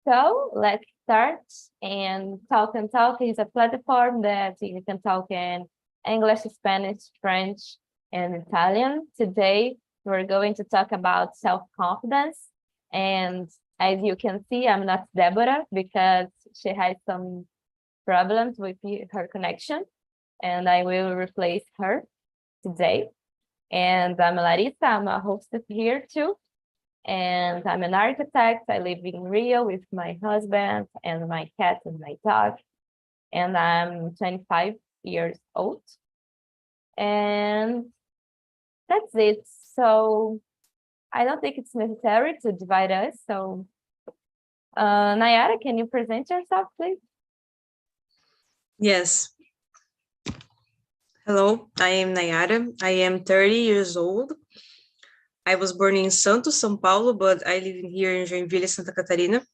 So let's start. And Talk is a platform that you can talk in English, Spanish, French, and Italian. Today, we're going to talk about self-confidence. And as you can see, I'm not Deborah because she has some problems with her connection, and I will replace her today. And I'm Larissa, I'm a hostess here too. And I'm an architect. I live in Rio with my husband and my cat and my dog. And I'm 25 years old. And that's it. So I don't think it's necessary to divide us. So Nayara, can you present yourself, please? Yes. Hello, I am Nayara. I am 30 years old. I was born in Santos, São Paulo, but I live here in Joinville, Santa Catarina,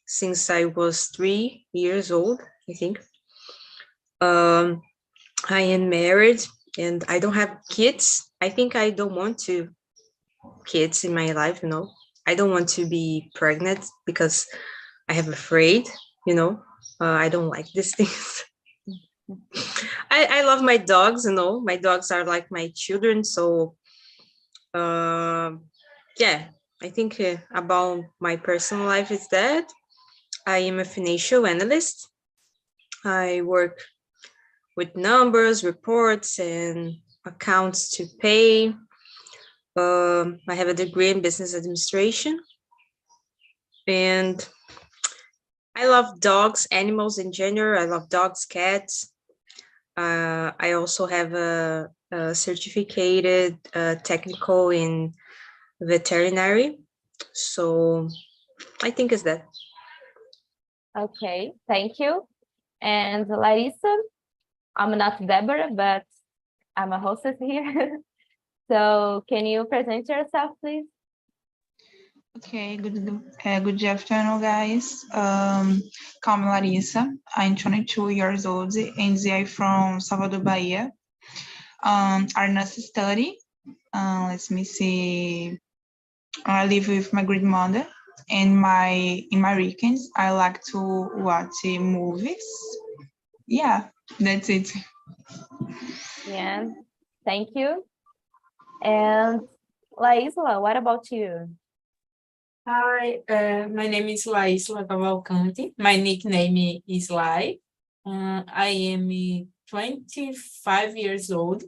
since I was 3 years old, I think. I am married and I don't have kids. I think I don't want to kids in my life, I don't want to be pregnant because I have afraid, I don't like these things. I love my dogs, my dogs are like my children. So, yeah, I think about my personal life is that I am a financial analyst. I work with numbers, reports, and accounts to pay. I have a degree in business administration. And I love dogs, animals in general. I love dogs, cats. I also have a certificated technical in veterinary. So I think it's that. Okay, thank you. And Larissa, I'm not Deborah, but I'm a hostess here. So can you present yourself, please? Okay, good afternoon, guys. Call me Larissa. I'm 22 years old and I'm from Salvador, Bahia. Our nurse study. Let me see. I live with my grandmother, and in my weekends I like to watch movies. Yeah, that's it. Yeah, thank you. And Laisla, what about you? Hi, my name is Laísla Cavalcante. My nickname is Lai. I am 25 years old.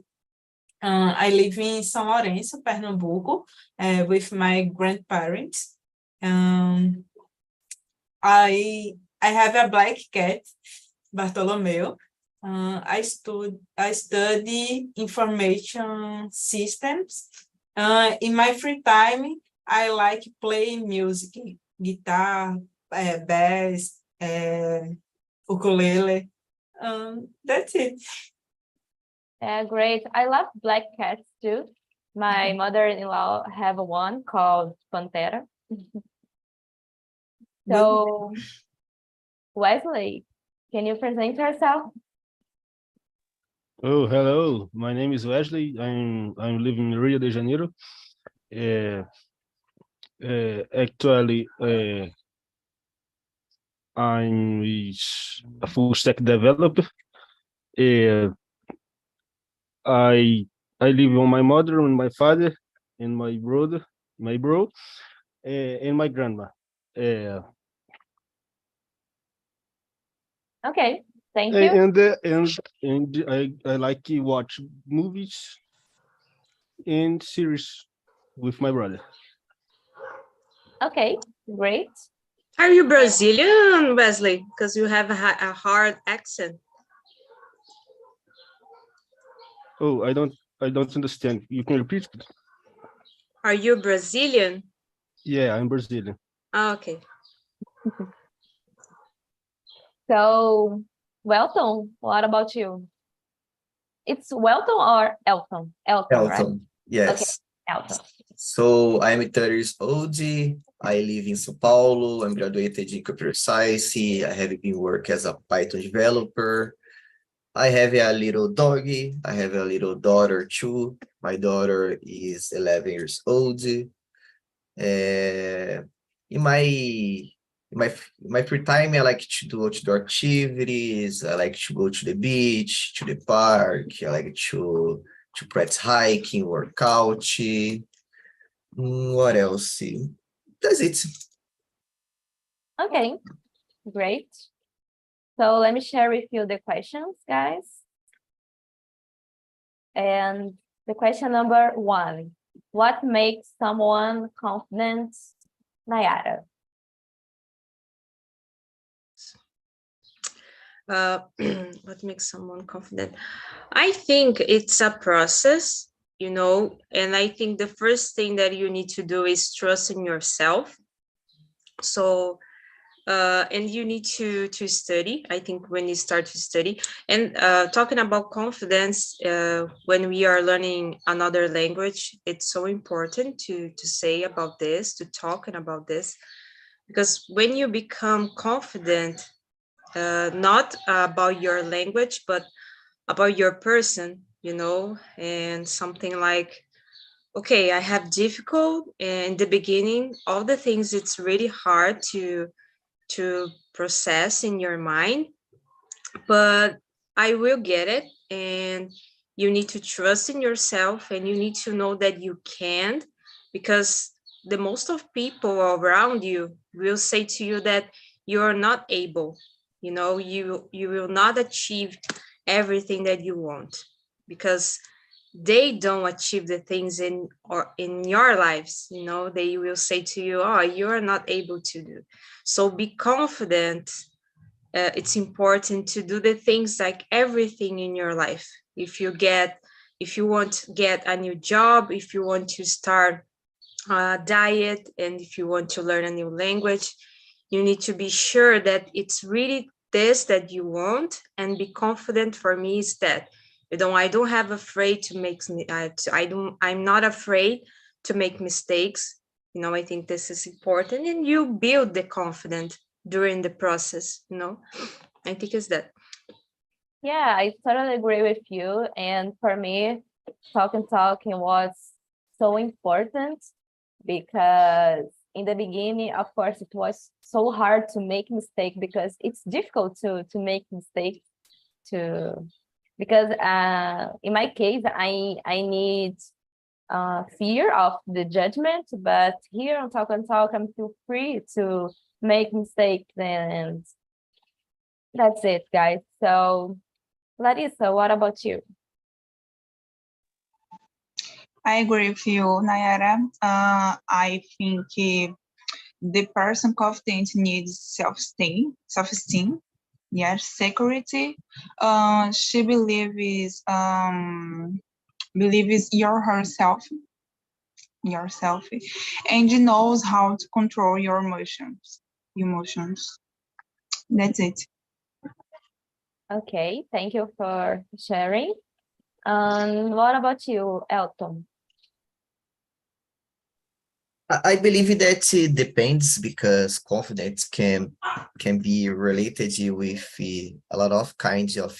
I live in São Lourenço, Pernambuco, with my grandparents. I have a black cat, Bartolomeo. I study information systems. In my free time, I like playing music, guitar, bass, ukulele. That's it. Great. I love black cats too. My mother-in-law have one called Pantera. So, Wesley, can you present yourself? Oh, hello. My name is Wesley. I'm living in Rio de Janeiro. Actually, I'm a full stack developer. I live with my mother and my father and my bro, and my grandma. Okay, thank you. And I like to watch movies and series with my brother. Okay, great. Are you Brazilian, Wesley? Because you have a hard accent. Oh, I don't understand. You can repeat? Are you Brazilian? Yeah, I'm Brazilian. Oh, okay. So, Welton, what about you? It's Welton or Elton? Elton, right? Yes. Okay, Elton. So I'm 30 years old. I live in São Paulo. I'm graduated in computer science. I have been working as a Python developer. I have a little doggy. I have a little daughter too. My daughter is 11 years old. In my free time, I like to do outdoor activities. I like to go to the beach, to the park. I like to practice hiking, workout. What else? That's it. Okay, great. So let me share with you the questions, guys. And the question number 1, what makes someone confident, Nayara? What makes someone confident? I think it's a process, and I think the first thing that you need to do is trust in yourself. So, and you need to study. I think when you start to study, and talking about confidence, when we are learning another language, it's so important to say about this, to talking about this, because when you become confident, not about your language, but about your person, and something like, okay, I have difficult in the beginning, all the things it's really hard to process in your mind, but I will get it. And you need to trust in yourself, and you need to know that you can, because the most of people around you will say to you that you're not able, you will not achieve everything that you want, because they don't achieve the things in your lives. They will say to you, oh, you are not able to do. So be confident. It's important to do the things like everything in your life. If you want to get a new job, if you want to start a diet, and if you want to learn a new language, you need to be sure that it's really this that you want, and be confident. For me is that I don't have afraid to make, I'm not afraid to make mistakes. I think this is important, and you build the confidence during the process. I think it's that. Yeah, I totally agree with you. And for me, talking was so important, because in the beginning, of course, it was so hard to make mistakes, because it's difficult to make mistakes because in my case, I need fear of the judgment, but here on Talk, I'm feel free to make mistakes, and that's it, guys. So Larissa, what about you? I agree with you, Nayara. I think the person confident needs self-esteem, yes, security. She believes herself, and knows how to control your emotions. That's it. Okay, thank you for sharing. What about you, Elton? I believe that it depends, because confidence can be related with a lot of kinds of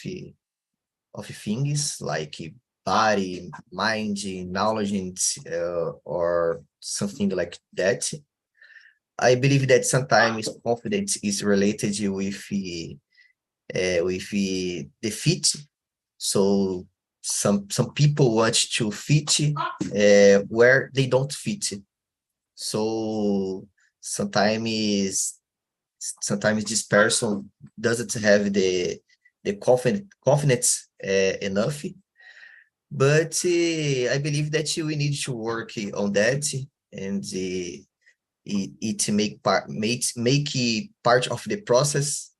things, like body, mind, knowledge, or something like that. I believe that sometimes confidence is related with the fit. So some people want to fit where they don't fit. So sometimes this person doesn't have the confidence enough. But I believe that we need to work on that, and it make it part of the process.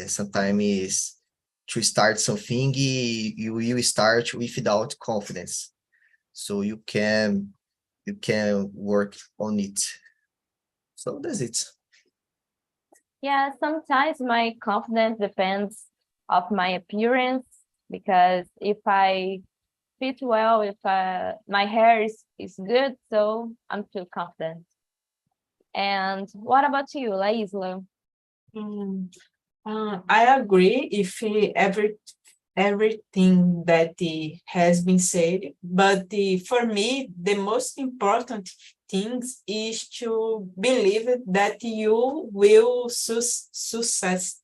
Sometimes to start something, you will start without confidence, so you can work on it. So that's it. Yeah, sometimes my confidence depends of my appearance, because if I fit well, if my hair is good, so I'm feel confident. And what about you, Laisla? I agree. If everything that has been said, but for me, the most important things is to believe that you will succeed.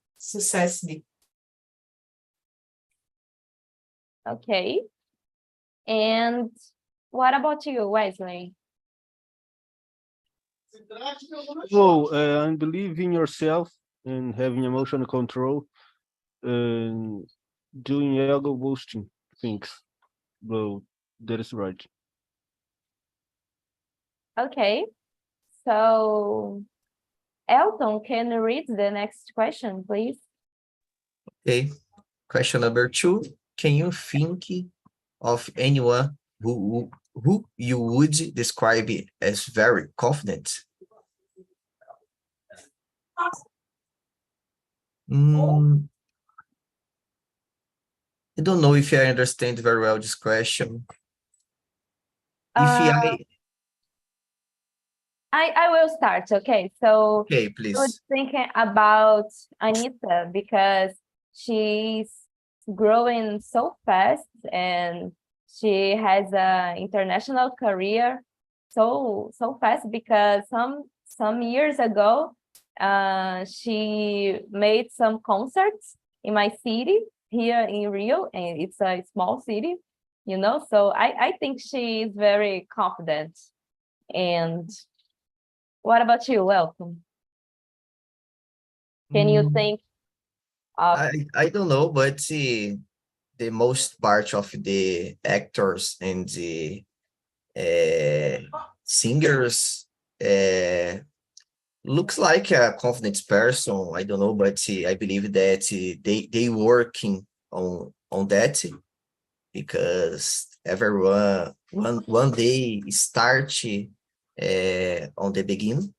Okay. And what about you, Wesley? So, and believe in yourself and having emotional control and doing ego boosting things. Well, that is right. Okay. So, Elton, can you read the next question, please? Okay. Question number 2. Can you think of anyone who you would describe as very confident? Mm, I don't know if I understand very well this question. Uh, If I will start. Okay. So, okay, I was please. thinking about Anita because she's growing so fast and she has an international career so fast because some years ago she made some concerts in my city here in Rio, and it's a small city, you know, so I think she is very confident. And what about you? Welcome. Can you Mm, think of I don't know, but the most part of the actors and the singers looks like a confident person. I don't know, but I believe that they working on that because everyone one day start on the beginning,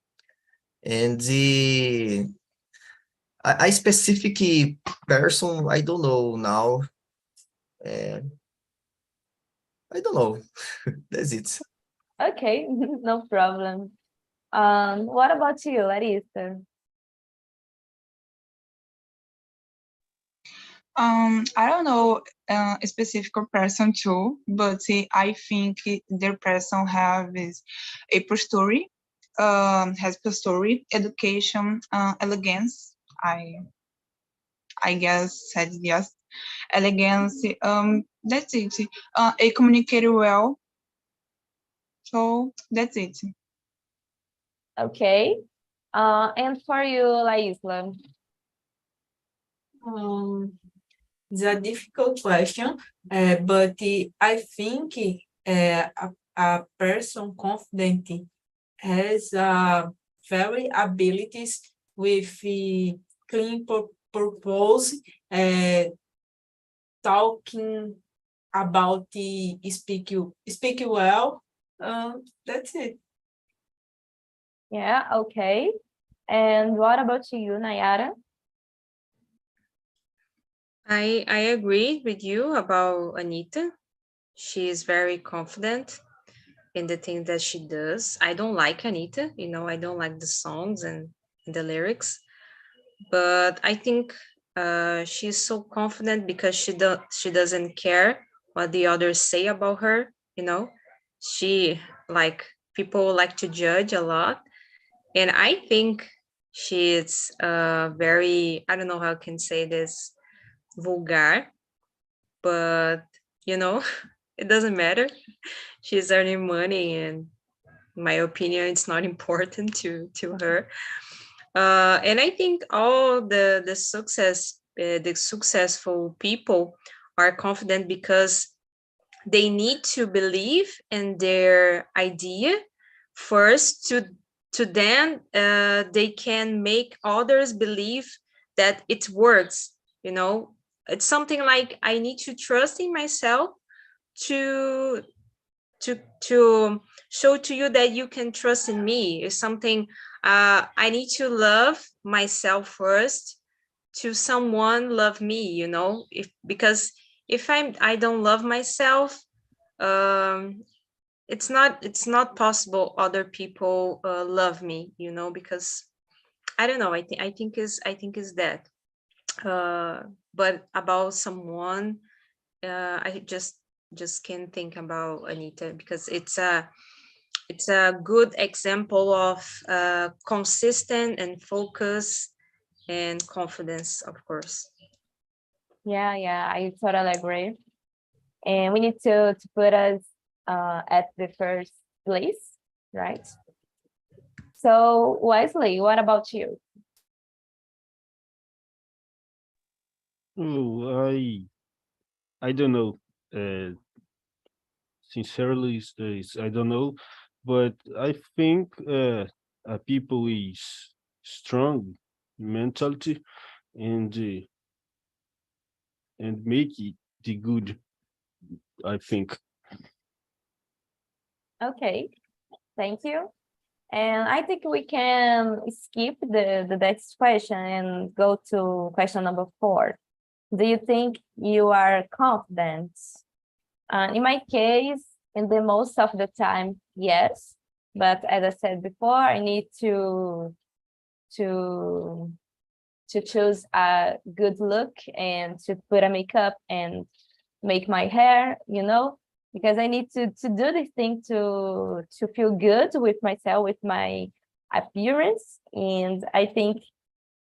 and the a specific person I don't know now. Uh, I don't know. That's it. Okay, no problem. What about you, Larissa? I don't know a specific person too, but I think their person has a posture, has posture, education, elegance. I guess said yes, elegance. That's it. A communicator well. So that's it. Okay. And for you, Laisla. It's a difficult question, but I think a person confident has very abilities with clean purpose, talking about the speak well. That's it. Yeah, okay. And what about you, Nayara? I agree with you about Anita. She is very confident in the thing that she does. I don't like Anita, you know, I don't like the songs and the lyrics, but I think she's so confident because she doesn't care what the others say about her, you know. She like people like to judge a lot, and I think she's very, I don't know how I can say this, vulgar, but you know, it doesn't matter. She's earning money, and in my opinion, it's not important to her. And I think all the successful people are confident because they need to believe in their idea first to then they can make others believe that it works, you know. It's something like I need to trust in myself to to show to you that you can trust in me. It's something I need to love myself first to someone love me, you know. If because if I don't love myself, um it's not possible other people love me, you know, because I don't know, I think is that. But about someone, I just can't think about Anita, because it's a good example of consistent and focus and confidence, of course. Yeah, I totally agree. And we need to put us at the first place, right? So Wesley, what about you? Oh, I don't know. Sincerely, I don't know, but I think a people is strong mentality and make it the good. I think. Okay, thank you. And I think we can skip the next question and go to question number 4. Do you think you are confident? In my case, in the most of the time, yes. But as I said before, I need to choose a good look and to put a makeup and make my hair, because I need to do this thing to feel good with myself, with my appearance. And I think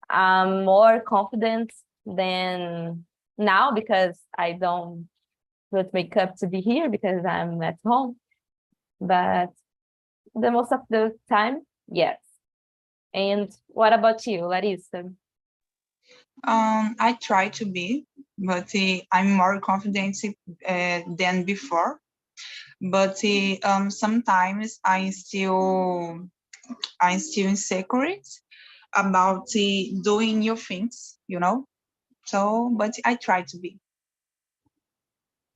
I'm more confident than now, because I don't put makeup to be here because I'm at home. But the most of the time, yes. And what about you, Larissa? I try to be, but I'm more confident than before. But sometimes I'm still insecure about doing new things, So, but I try to be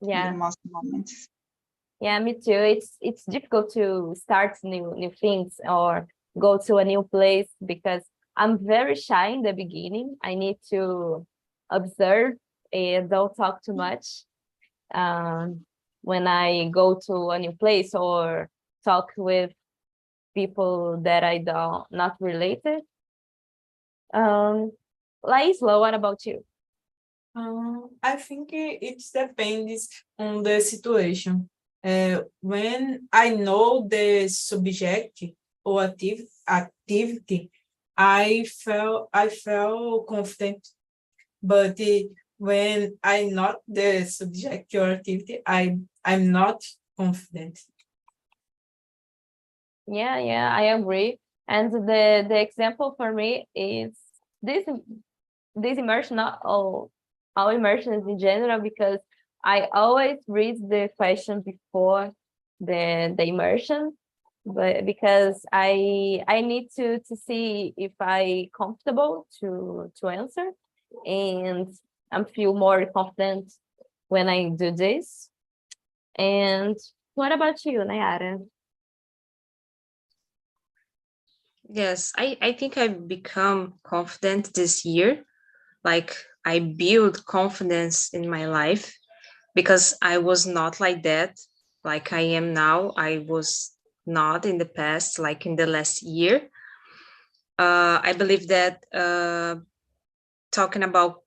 in the Yeah. most moments. Yeah, me too. It's difficult to start new things or go to a new place, because I'm very shy in the beginning. I need to observe and don't talk too much when I go to a new place or talk with people that I don't not related. Laisla, what about you? I think it depends on the situation. When I know the subject or activity, I felt confident. But when I not the subject or activity, I'm not confident. Yeah, I agree. And the example for me is this immersion, not all immersions in general, because I always read the question before the immersion, but because I need to see if I comfortable to answer, and I feel more confident when I do this. And what about you, Nayara? Yes, I think I've become confident this year. Like, I build confidence in my life, because I was not like that, like I am now. I was not in the past, like in the last year. I believe that talking about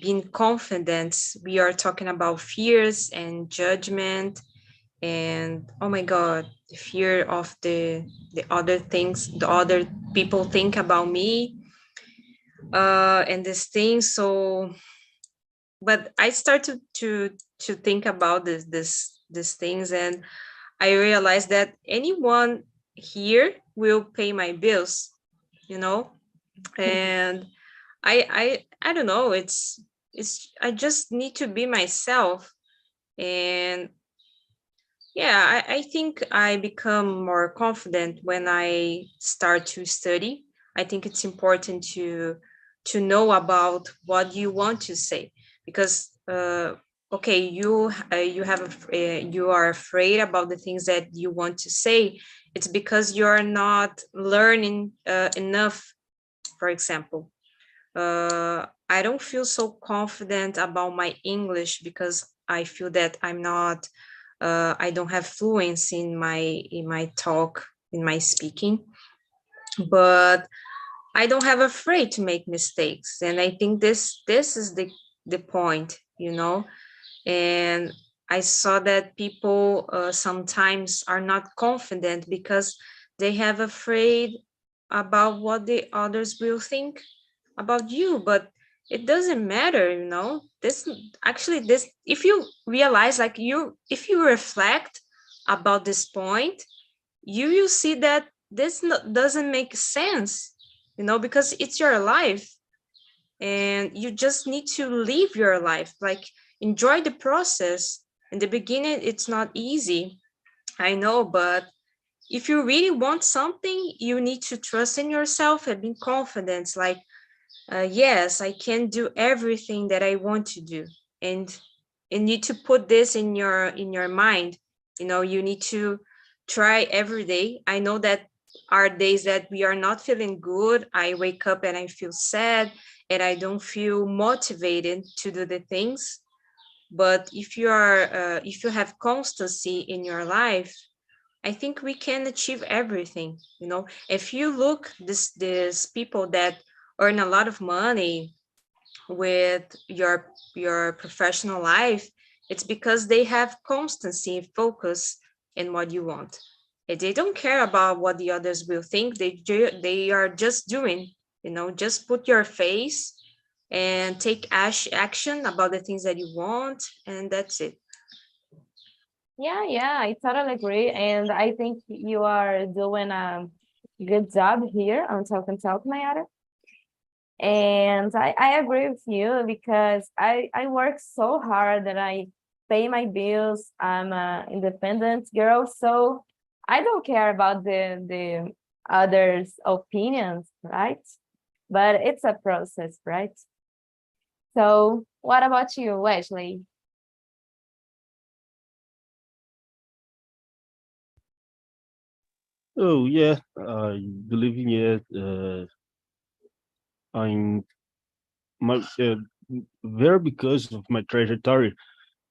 being confident, we are talking about fears and judgment, and oh my God, the fear of the other things, the other people think about me, and this thing. So, but I started to think about these things, and I realized that anyone here will pay my bills, you know, and I don't know. It's I just need to be myself, and yeah, I think I become more confident when I start to study. I think it's important to know about what you want to say, because okay, you are afraid about the things that you want to say. It's because you're not learning enough. For example, I don't feel so confident about my English, because I feel that I don't have fluency in my talk, in my speaking. But I don't have afraid to make mistakes. And I think this is the point, you know. And I saw that people sometimes are not confident because they have afraid about what the others will think about you, but it doesn't matter, you know. This actually, this, if you realize, like, you, if you reflect about this point, you will see that this doesn't make sense, you know, because it's your life and you just need to live your life, like, enjoy the process. In the beginning it's not easy, I know, but if you really want something, you need to trust in yourself and be confident, like, yes, I can do everything that I want to do. And you need to put this in your mind, you know. You need to try every day. I know that are days that we are not feeling good. I wake up and I feel sad and I don't feel motivated to do the things. But if you have constancy in your life, I think we can achieve everything, you know. If you look this people that earn a lot of money with your professional life, it's because they have constancy, focus in what you want. And they don't care about what the others will think. They are just doing, you know. Just put your face and take action about the things that you want, and that's it. Yeah, I totally agree. And I think you are doing a good job here on Talk and Talk, Mayara. And I agree with you because I work so hard that I pay my bills. I'm an independent girl, so I don't care about the others' opinions, right? But it's a process, right? So what about you, Wesley? Oh yeah, I believe in it. I'm my very, because of my trajectory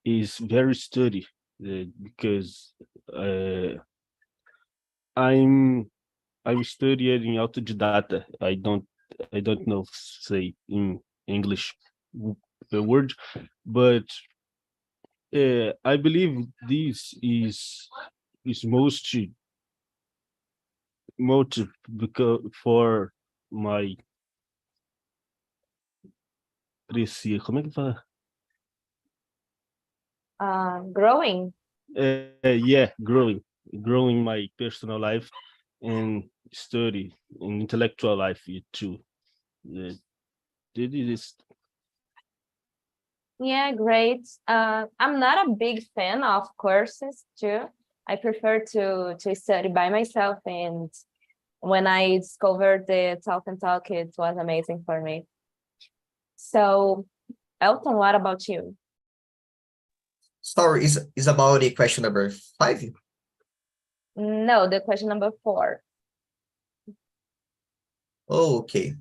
is very study, because uh, I'm I'm studying autodidata. I don't know say in English the word, but I believe this is most motive because for my crescer. Como é que fala? Growing. Yeah, growing my personal life and study and intellectual life too. Uh, it is. Yeah, great. I'm not a big fan of courses too. I prefer to study by myself, and when I discovered the Talk and Talk, it was amazing for me. So, Elton, what about you? Sorry, is about the question number 5? No, the question number 4. Oh, okay.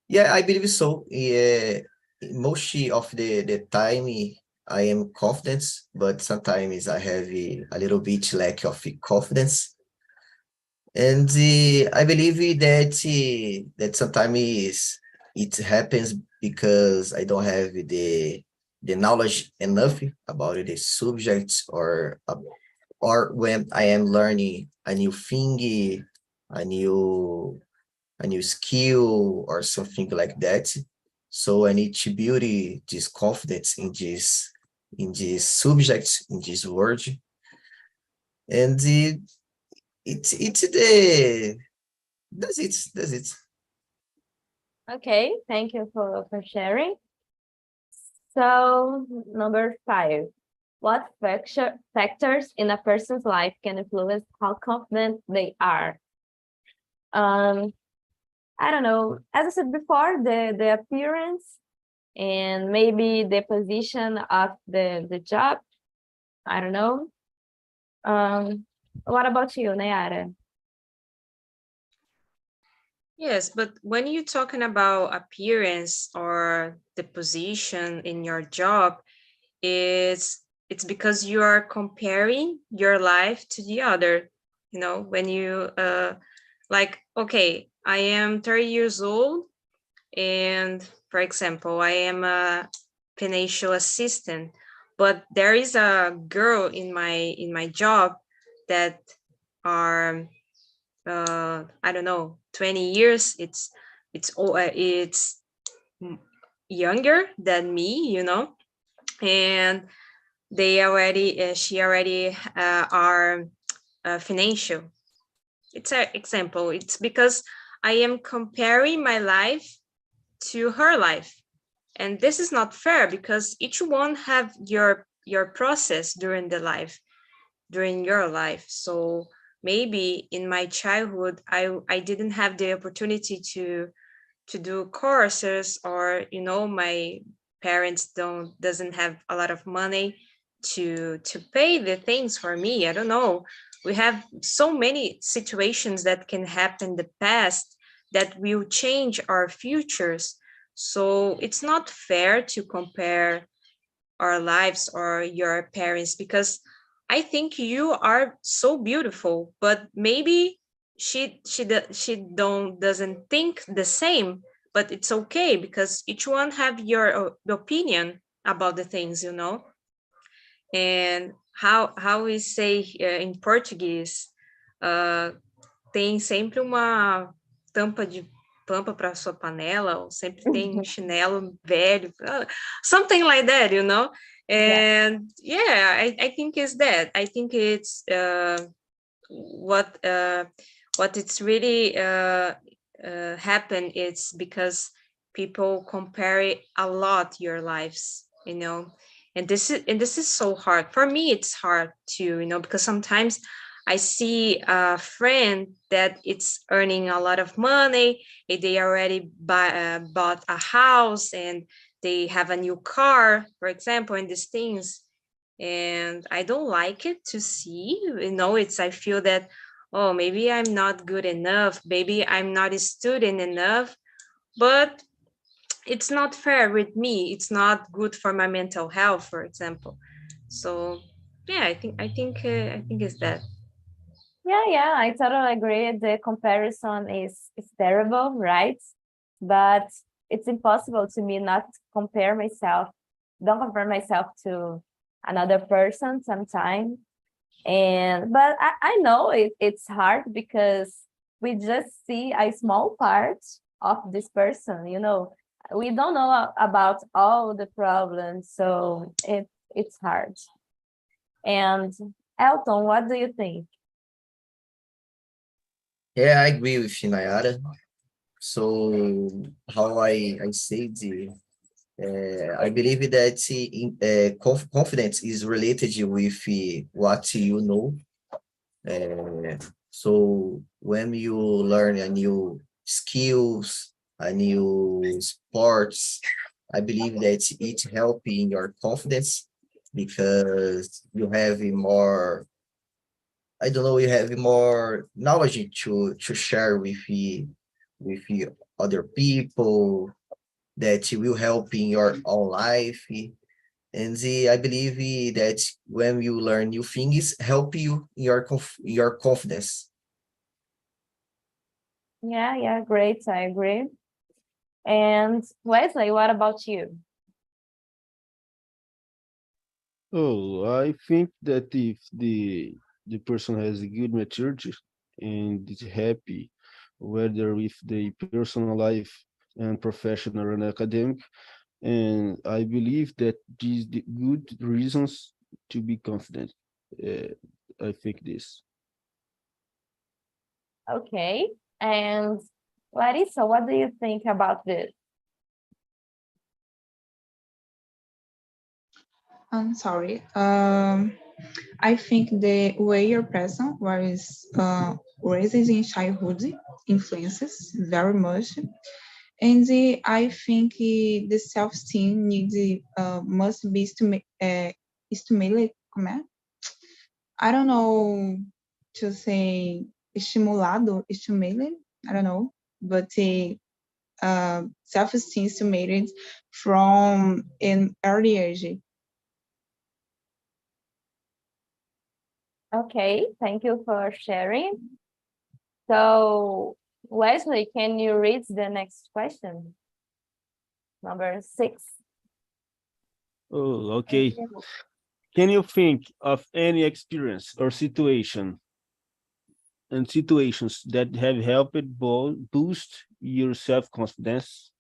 Yeah, I believe so. Yeah, most of the time I am confident, but sometimes I have a little bit lack of confidence. And I believe that sometimes it happens because I don't have the knowledge enough about the subject, or when I am learning a new thing, a new skill or something like that. So I need to build this confidence in this subject, in this word. And it's the that's it. Okay, thank you for sharing. So, number 5. What factors in a person's life can influence how confident they are? I don't know. As I said before, the appearance and maybe the position of the job. I don't know. What about you, Nayara? Yes, but when you're talking about appearance or the position in your job, it's because you are comparing your life to the other. You know, when you Like, okay, I am 30 years old, and for example, I am a financial assistant, but there is a girl in my job that are I don't know, 20 years. It's younger than me, and she already are financial. It's an example. It's because I am comparing my life to her life, and this is not fair because each one have your process during your life. So maybe in my childhood I didn't have the opportunity to do courses, or my parents doesn't have a lot of money to pay the things for me. I don't know, we have so many situations that can happen in the past that will change our futures. So it's not fair to compare our lives or your parents, because I think you are so beautiful, but maybe she doesn't think the same. But it's okay because each one have your opinion about the things. And how we say in Portuguese, tem sempre uma tampa de pampa para sua panela, ou sempre tem um chinelo velho, something like that. And yeah, I think it's that. I think it's what it's really happen. It's because people compare a lot your lives. And this is so hard for me. It's hard too, because sometimes I see a friend that it's earning a lot of money. They already bought a house, and they have a new car, for example, and these things. And I don't like it to see. I feel that, oh, maybe I'm not good enough. Maybe I'm not a student enough. But it's not fair with me. It's not good for my mental health, for example. So yeah, I think it's that. Yeah, I totally agree. The comparison is terrible, right? But it's impossible to me not compare myself, don't compare myself to another person sometimes. But I know it's hard because we just see a small part of this person. We don't know about all the problems, so it's hard. And Elton, what do you think? Yeah, I agree with Nayara. So how I say I believe that confidence is related with what you know. So when you learn a new skills, a new sports, I believe that it help in your confidence because you have a more, I don't know, you have more knowledge to share with other people that will help in your own life. And I believe that when you learn new things, help you in your confidence. Yeah, great. I agree. And Wesley, what about you? Oh, I think that if the person has a good maturity and is happy, whether with the personal life and professional and academic, and I believe that these the good reasons to be confident. Uh, I think this. Okay. And Larissa, what do you think about this? I'm sorry. I think the way your person was raised in childhood influences very much. And I think the self-esteem needs must be stimulated. Como é? I don't know to say estimulado, stimulated. I don't know, but self-esteem stimulated from an early age. Okay, thank you for sharing. So, Wesley, can you read the next question? Number 6. Oh, okay. Can you think of any experience or situations that have helped boost your self-confidence?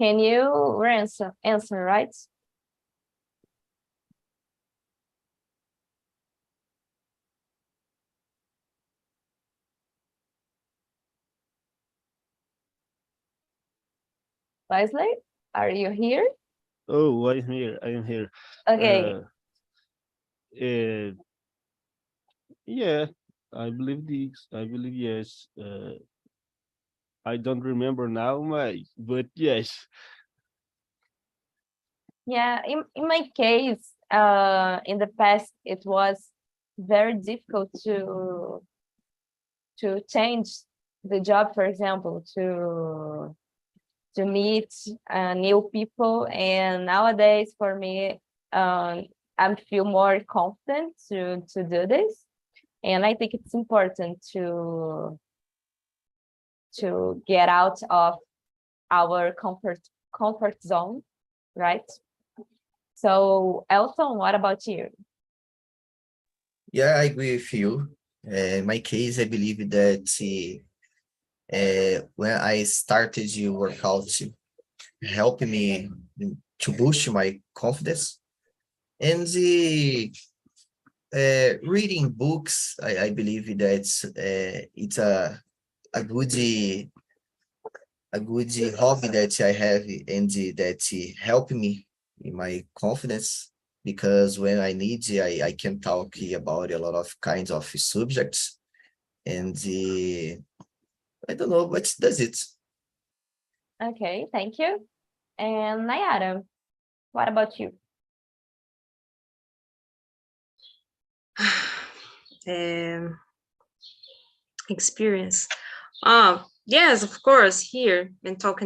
Can you answer, right? Wesley, are you here? Oh, I'm here. I am here. Okay. Uh, yeah, I believe this. I believe yes. I don't remember now, but yes. Yeah, in my case, in the past, it was very difficult to change the job, for example, to meet new people. And nowadays, for me, I feel more confident to do this. And I think it's important to get out of our comfort zone, right? So, Elton, what about you? Yeah, I agree with you. In my case, I believe that when I started to work out, helped me to boost my confidence. And reading books, I believe that it's a good hobby that I have, and that help me in my confidence, because when I need, I can talk about a lot of kinds of subjects, and I don't know, but that's it. Okay, thank you. And Nayara, what about you? Experience. Yes, of course, here and talk,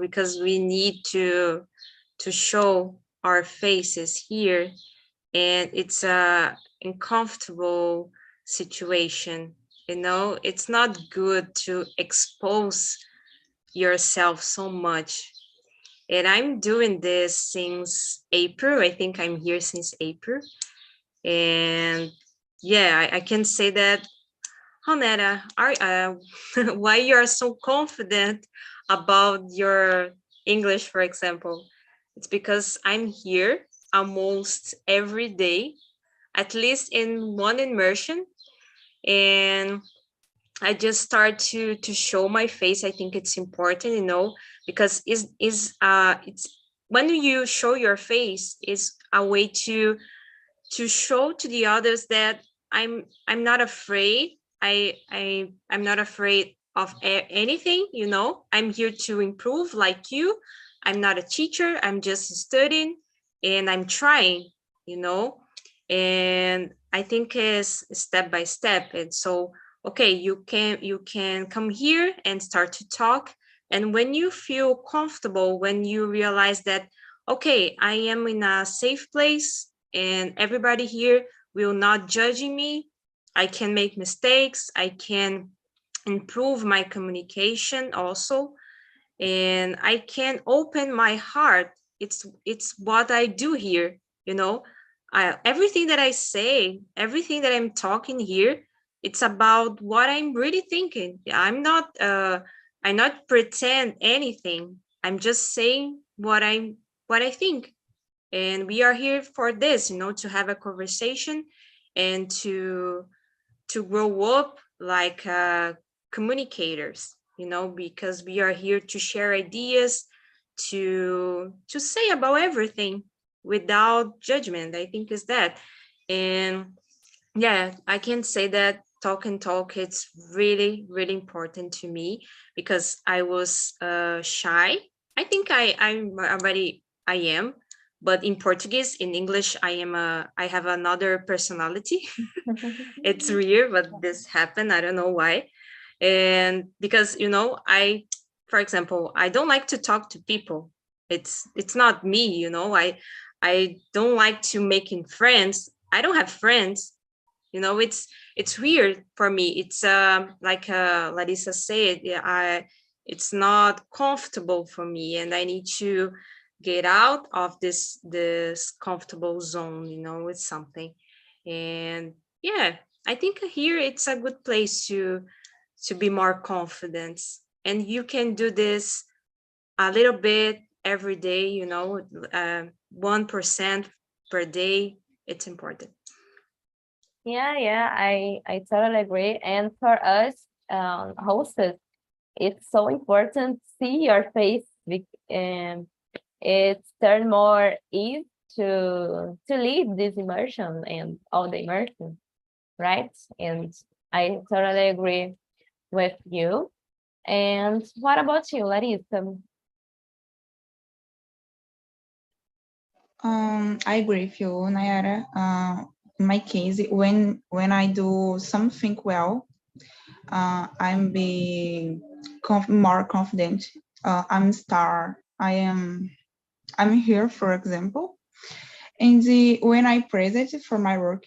because we need to show our faces here, and it's a uncomfortable situation. It's not good to expose yourself so much. And I'm doing this since April. I think I'm here since April. And yeah, I can say that. Honera, why you are so confident about your English, for example? It's because I'm here almost every day, at least in one immersion, and I just start to show my face. I think it's important, because it's when you show your face is a way to show to the others that I'm not afraid. I'm not afraid of anything. I'm here to improve like you. I'm not a teacher. I'm just studying, and I'm trying. You know, and I think is step by step. And so, okay, you can come here and start to talk. And when you feel comfortable, when you realize that, okay, I am in a safe place, and everybody here will not judging me. I can make mistakes. I can improve my communication also, and I can open my heart. It's what I do here. Everything that I say, everything that I'm talking here, it's about what I'm really thinking. I'm not pretend anything. I'm just saying what I think. And we are here for this, to have a conversation, and to grow up like communicators, because we are here to share ideas, to say about everything without judgment. I think is that. And yeah, I can say that talk and talk, it's really, really important to me, because I was shy. I think I am, but in Portuguese, in English, I have another personality. It's weird, but this happened. I don't know why. And because, for example, I don't like to talk to people. It's not me. I don't like to making friends. I don't have friends. You know, it's weird for me. It's like Larissa said, yeah, it's not comfortable for me, and I need to get out of this comfortable zone, you know, with something. And yeah, I think here it's a good place to be more confident. And you can do this a little bit every day, you know, 1% per day. It's important. Yeah, I totally agree. And for us, hosts, it's so important to see your face, and it's turn more easy to lead this immersion and all the immersion, right? And I totally agree with you. And what about you, Larissa? I agree with you, Nayara. In my case, when I do something well, I'm be more confident. I'm star. I'm here, for example. And when I praise it for my work,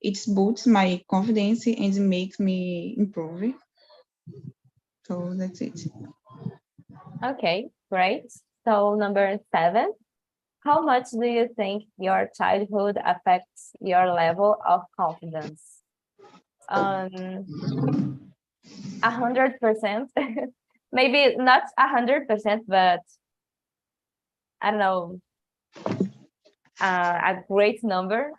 it boosts my confidence and makes me improve. So that's it. Okay, great. So number 7, how much do you think your childhood affects your level of confidence? 100%. Maybe not 100%, but I don't know, a great number,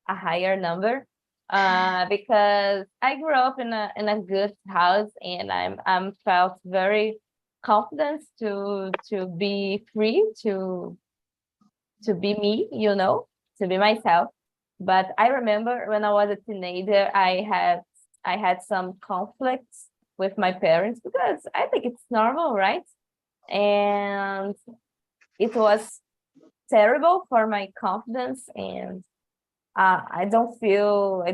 a higher number. Because I grew up in a good house, and I'm felt very confident to be free to be me, you know, to be myself. But I remember when I was a teenager, I had some conflicts with my parents, because I think it's normal, right? And it was terrible for my confidence, and I don't feel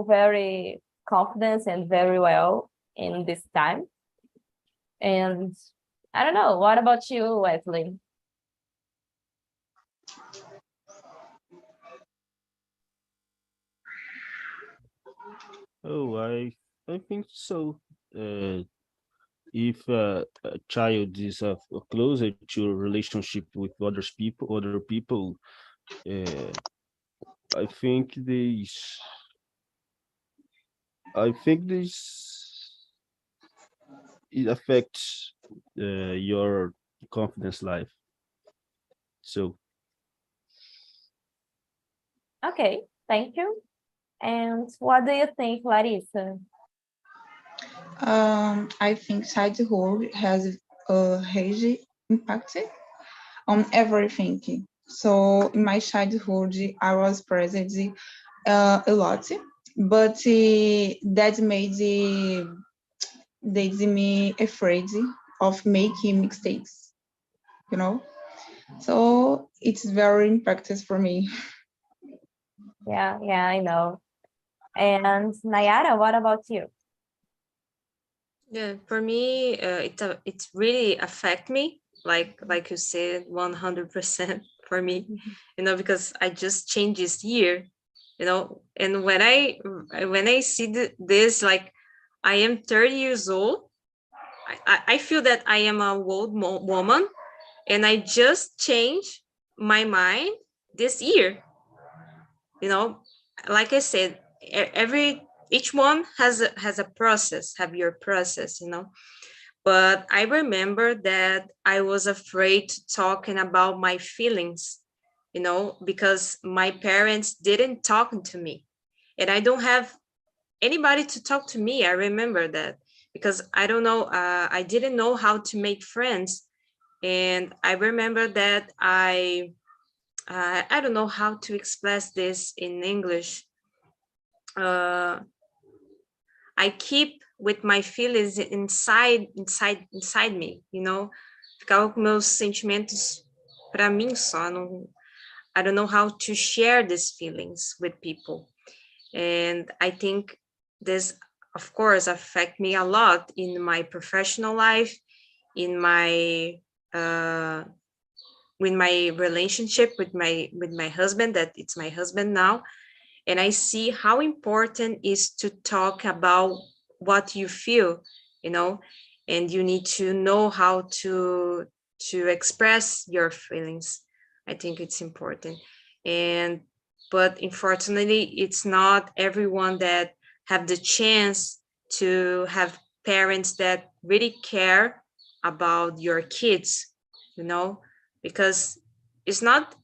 very confident and very well in this time. And I don't know. What about you, Wesley? Oh, I think so. If a child is closer to a relationship with other people, uh, I think this it affects your confidence life. So Okay, thank you. And what do you think, Larissa? I think childhood has a huge impact on everything. So in my childhood, I was present a lot, but that made me afraid of making mistakes, you know. So it's very impactful for me. Yeah, I know. And Nayara, what about you? Yeah, for me, it really affect me. Like you said, 100% for me. You know, because I just changed this year. You know, and when I see this, like I am 30 years old. I feel that I am a old woman, and I just changed my mind this year. You know, like I said, each one has a process, have your process, you know. But I remember that I was afraid to talking about my feelings, you know, because my parents didn't talk to me, and I don't have anybody to talk to me. I remember that, because I don't know, I didn't know how to make friends. And I remember that I don't know how to express this in English. Uh, I keep with my feelings inside me, you know. Ficava com meus sentimentos para mim só. Não, I don't know how to share these feelings with people. And I think this, of course, affect me a lot in my professional life, in my my relationship with my husband, that it's my husband now, and I see how important is to talk about what you feel, and you need to know how to express your feelings. I think it's important. But unfortunately, it's not everyone that have the chance to have parents that really care about your kids, because it's not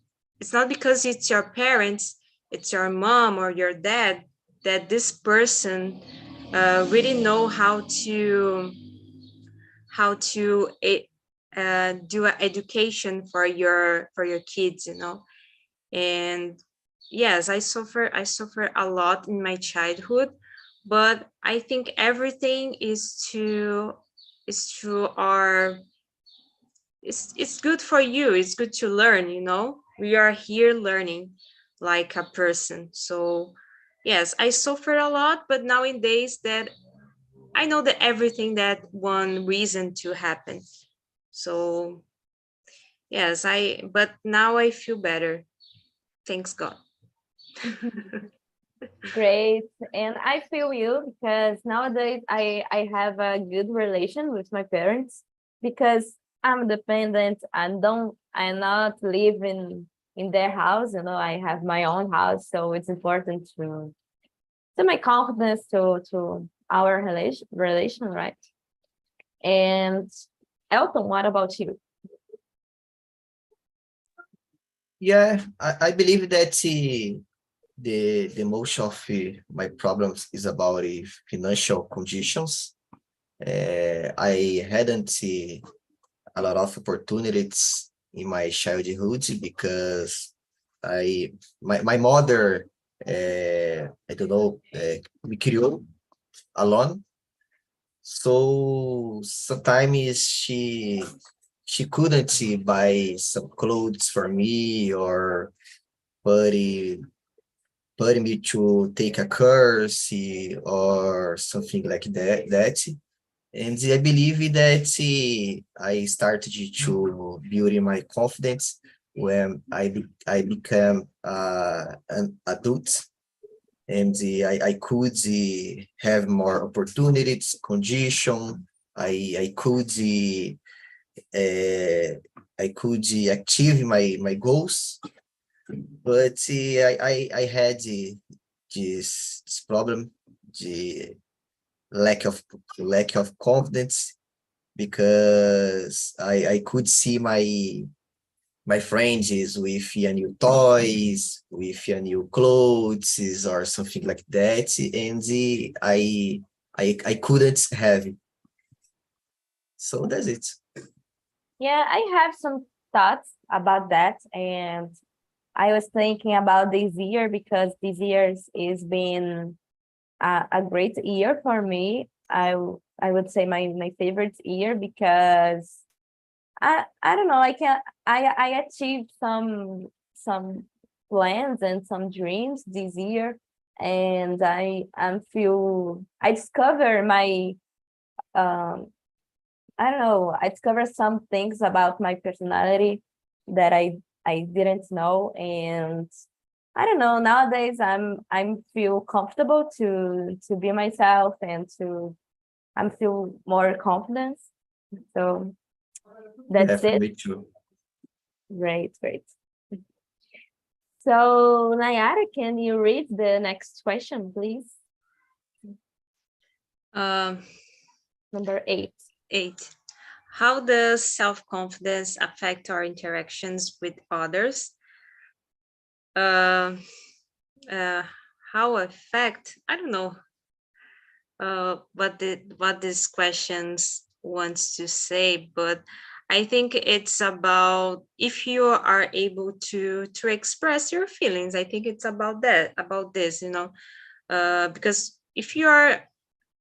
because it's your parents, it's your mom or your dad, that this person really know how to do an education for your kids, and yes, I suffer a lot in my childhood, but I think everything is to our it's good for you. It's good to learn, we are here learning like a person. So yes, I suffered a lot, but nowadays that I know that everything that one reason to happen. So yes, but now I feel better. Thanks God. Great. And I feel you because nowadays I have a good relation with my parents because I'm dependent. I'm not living in their house, I have my own house. So it's important to my confidence to our relation, right? And Elton, what about you? Yeah, I believe that the most of my problems is about financial conditions. I hadn't a lot of opportunities in my childhood because my mother, I don't know, me criou alone. So sometimes she couldn't buy some clothes for me or put me to take a course or something like that. And I believe that I started to build my confidence when I became an adult, and I could have more opportunities, condition. I could achieve my goals, but I had this problem, the lack of confidence, because I could see my friends is with a new toys, with a new clothes or something like that, and I couldn't have it. So that's it. Yeah, I have some thoughts about that. And I was thinking about this year because this year is been a great year for me. I would say my favorite year because I don't know, I achieved some plans and some dreams this year, and I discover my I don't know, I discovered some things about my personality that I didn't know. And I don't know, nowadays I'm feel comfortable to be myself and I'm feel more confidence. So Yeah, that's for it. me too. Great, great. So Nayara, can you read the next question, please? Um, Number 8. 8. How does self-confidence affect our interactions with others? Uh, uh, how affect? I don't know what this questions wants to say, but I think it's about if you are able to express your feelings. I think it's about about this, because if you are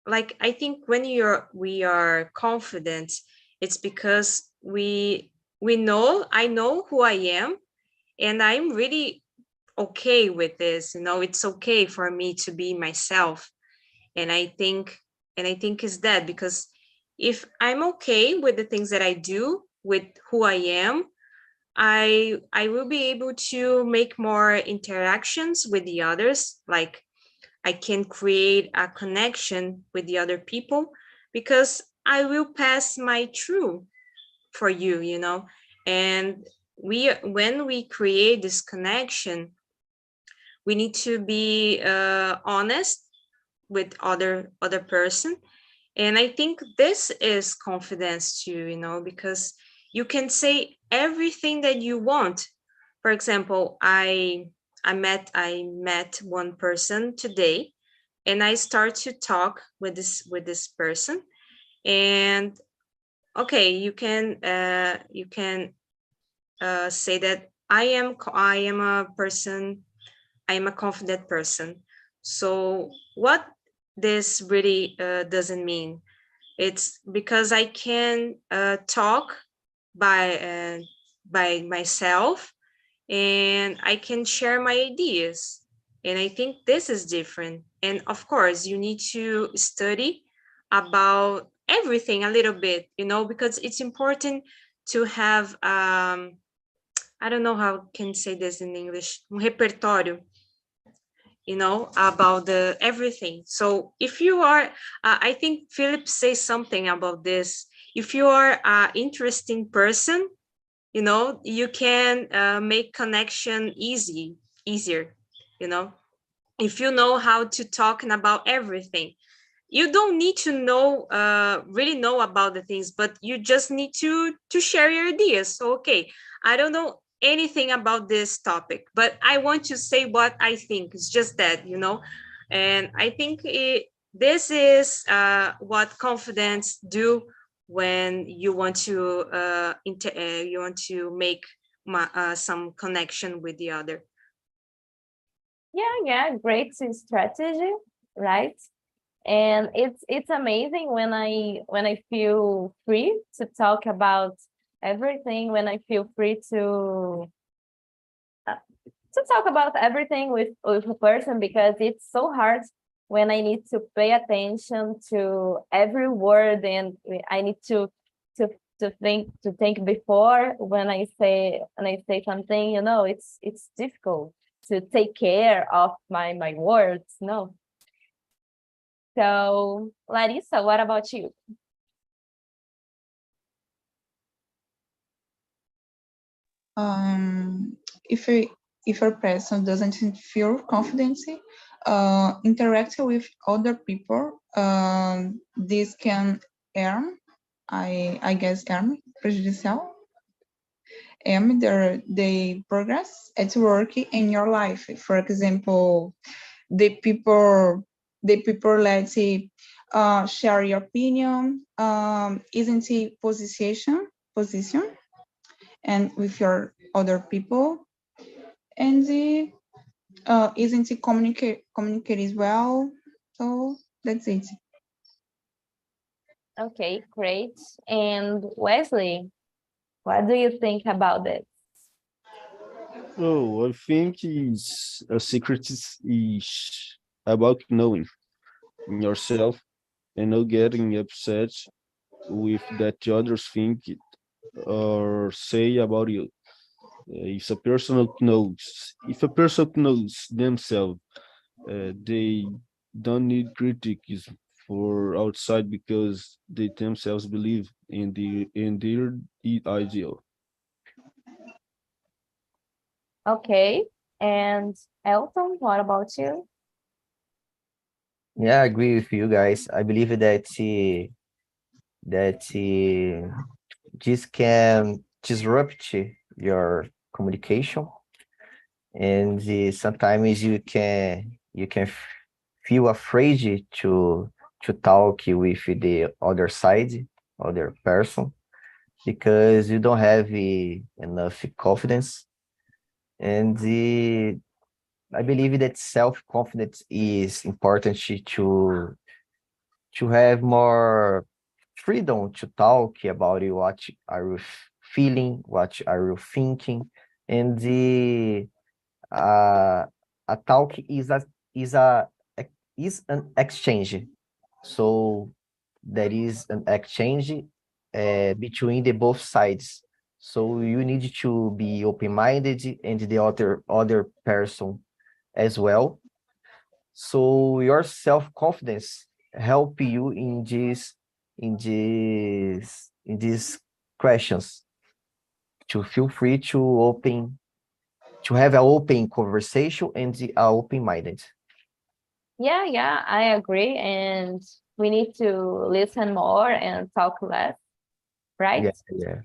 like, I think when we are confident, it's because I know who I am, and I'm really okay with this. It's okay for me to be myself. And I think is that because if I'm okay with the things that I do, with who I am, I will be able to make more interactions with the others, like I can create a connection with the other people because I will pass my truth for you, you know. And when we create this connection, we need to be honest with other person. And I think this is confidence too, you know, because you can say everything that you want. For example, I met one person today, and I start to talk with this person. And okay, you can say that I am a confident person. So what this really doesn't mean, it's because I can talk by myself, and I can share my ideas. And I think this is different. And of course, you need to study about everything a little bit, you know, because it's important to have I don't know how I can say this in English, um repertório, you know, about the everything. So if you are, I think Philip says something about this. If you are an interesting person, you know, you can make connection easier, you know, if you know how to talk about everything. You don't need to know really know about the things, but you just need to share your ideas. So okay, I don't know anything about this topic, but I want to say what I think. It's just that, you know. And I think this is what confidence do when you want to you want to make some connection with the other. Yeah, great strategy, right? And it's amazing when I feel free to talk about everything, when I feel free to talk about everything with a person, because it's so hard when I need to pay attention to every word, and I need to to think before when I say something, you know, it's difficult to take care of my words, no. So Larissa, what about you? If a person doesn't feel confidence, interacting with other people, this can harm, I guess, harm, prejudicial, and the progress at work in your life. For example, the people let's say share your opinion, isn't it position and with your other people, and the isn't it communicate as well. So that's it. Okay, great. And Wesley, what do you think about this? Oh, I think is a secret is about knowing yourself and not getting upset with that the others think or say about you. If a person knows themselves, they don't need criticism for outside because they themselves believe in their ideal. Okay, and Elton, what about you? Yeah, I agree with you guys. I believe that this can disrupt your communication, and sometimes you can feel afraid to talk with the other side, other person, because you don't have enough confidence. And I believe that self-confidence is important to have more freedom to talk about what are you feeling, what are you thinking, and the a talk is an exchange. So there is an exchange between the both sides. So you need to be open-minded and the other person as well. So your self-confidence help you in these questions to feel free to have an open conversation and open-minded. Yeah, I agree. And we need to listen more and talk less, right? Yeah.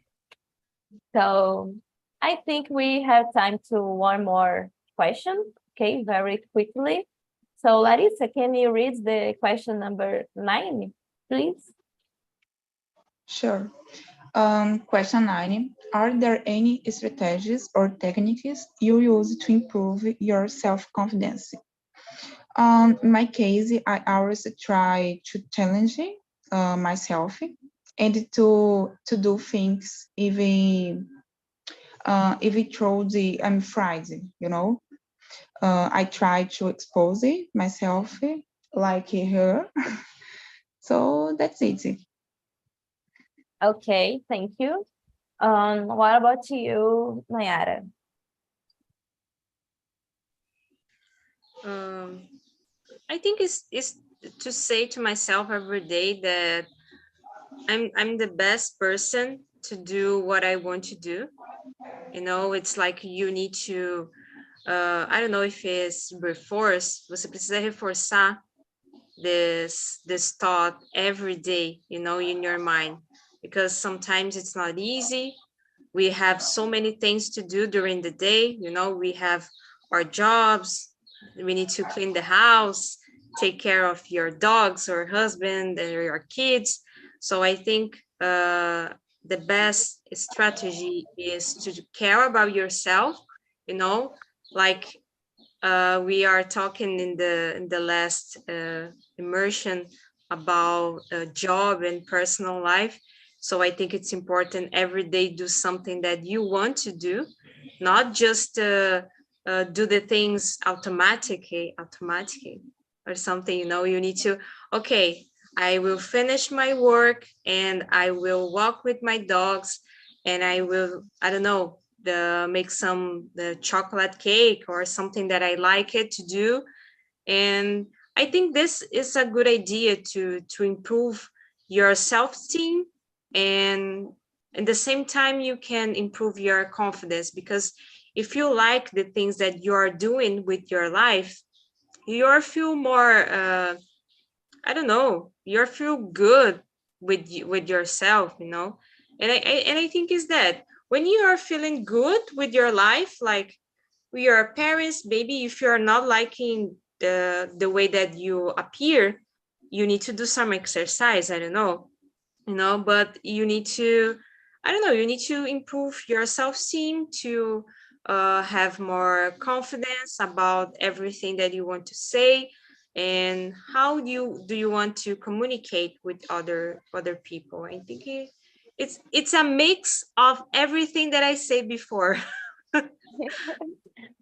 So I think we have time to one more question, okay, very quickly. So Larissa, can you read the question number 9, please? Sure. Question 9. Are there any strategies or techniques you use to improve your self-confidence? In my case, I always try to challenge myself and to do things even if it throws I'm afraid, you know. I try to expose myself like her. So that's it. Okay, thank you. What about you, Nayara? I think it's to say to myself every day that I'm the best person to do what I want to do. You know, it's like you need to, I don't know if it's reforce, você precisa reforçar this thought every day, you know, in your mind, because sometimes it's not easy. We have so many things to do during the day, you know, we have our jobs, we need to clean the house, take care of your dogs or husband or your kids. So I think the best strategy is to care about yourself, you know, like we are talking in the last immersion about job and personal life. So I think it's important every day do something that you want to do, not just do the things automatically or something. You know, you need to, okay, I will finish my work and I will walk with my dogs and I will, I don't know, make the chocolate cake or something that I like it to do. And I think this is a good idea to improve your self-esteem, and at the same time you can improve your confidence, because if you like the things that you are doing with your life, you feel more I don't know, you feel good with yourself, you know. And I think is that when you are feeling good with your life, like with your parents, maybe if you're not liking the way that you appear, you need to do some exercise, I don't know, you know, but you need to, I don't know, you need to improve your self-esteem to have more confidence about everything that you want to say, and how do you want to communicate with other people. I think it's a mix of everything that I said before.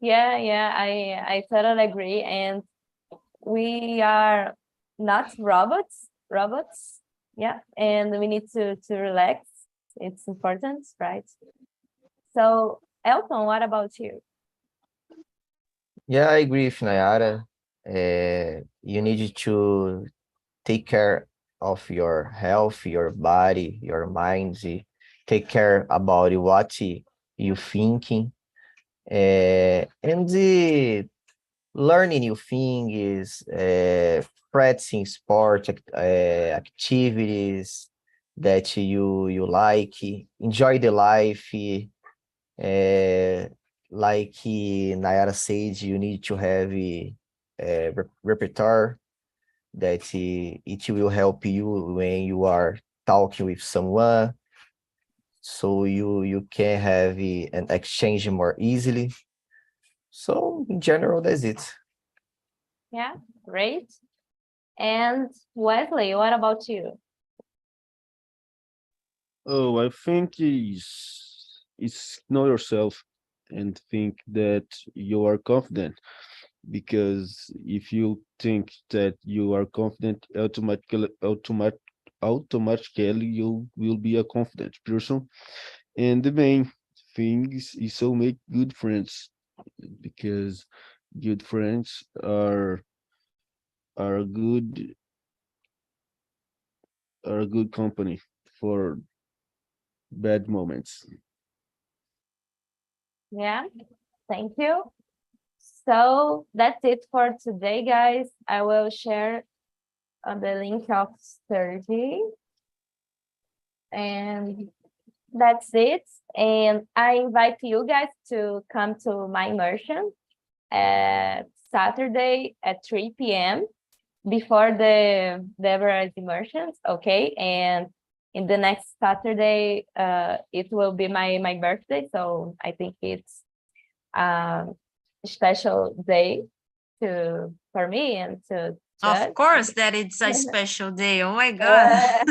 Yeah, I totally agree. And we are not robots. Yeah, and we need to relax. It's important, right? So, Elton, what about you? Yeah, I agree with Nayara. You need to take care of your health, your body, your mind. Take care about what you thinking. And learning new things, practicing sport activities that you like, enjoy the life. Like Nayara said, you need to have a repertoire that it will help you when you are talking with someone, so you can have an exchange more easily. So in general, that's it. Yeah, great. And Wesley, what about you? Oh, I think is know yourself and think that you are confident, because if you think that you are confident, automatically you will be a confident person. And the main thing is to make good friends, because good friends are a good company for bad moments. Yeah, thank you. So that's it for today, guys. I will share the link of Thursday. And that's it. And I invite you guys to come to my immersion at Saturday at 3 p.m. before the Everest immersions, okay? And in the next Saturday, it will be my birthday, so I think it's a special day for me and to Of course that it's a special day. Oh my God.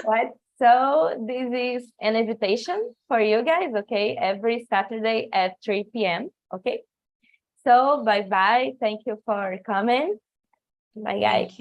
Right. So this is an invitation for you guys, okay? Every Saturday at 3 p.m. Okay. So bye-bye. Thank you for coming. Bye, guys. Thank you.